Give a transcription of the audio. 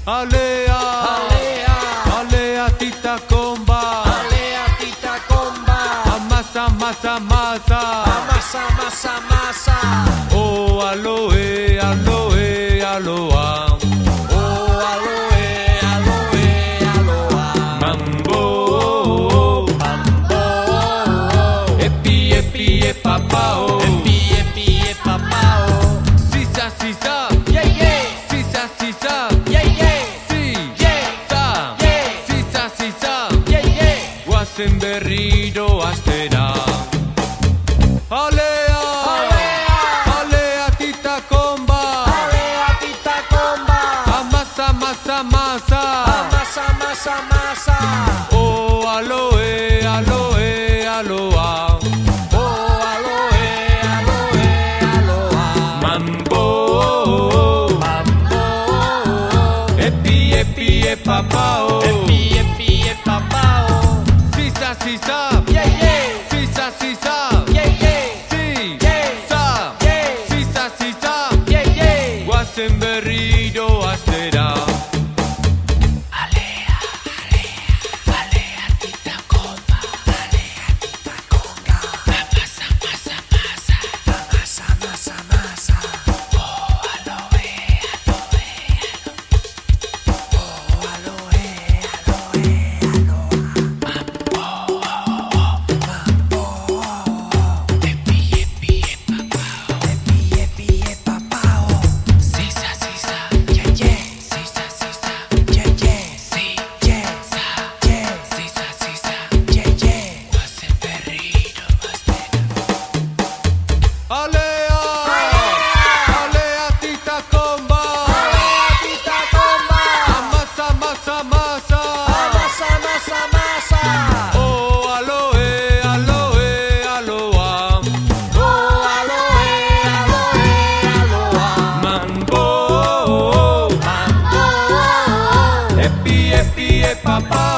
Alea, alea, alea tita comba, alea tita comba, amasa, masa, masa, amasa, masa, masa. oh aloe, aloe, aloa, Oh, aloe, aloe, aloa. mambo, Mambo, epi, epi, epapao, epi, epi, epapao. sisa, sisa, Yeah, yeah, sisa, sisa, yeah, yeah, si, yeah, sa, yeah, sisa, sisa, yeah, yeah. guasen berriro astera. Alea, Alea, alea tita comba, alea tita comba, amasa, masa, masa, amasa, masa, masa. oh aloe, aloe, aloa, Oh, aloe, aloe, aloa. mambo, Mambo, epi, epi, epapao, epi, epi, epapao. sisa, sisa, Yeah, yeah, sisa, sisa, yeah, yeah, si, yeah, sa, yeah, sisa, sisa, yeah, yeah. guasen berriro astera. Alea, alea, alea tita comba, alea tita comba. Amasa, masa, masa, amasa, masa, masa. Oh, aloe, aloe, oh, aloe, aloe, aloa. Mambo, epi, epi, epapao, epi, epi, epapao. Sisa, sisa, yeah, yeah, sisa, sisa, yeah, yeah, si, yeah, sa, yeah, sisa, sisa, yeah, yeah. Guasen berriro astera. Alea, alea tita comba, Alea tita comba, amasa, masa, masa, amasa, masa, masa. oh aloe, aloe, aloa, Oh, aloe, aloe, aloa. mambo, Mambo, epi, epi, epapao.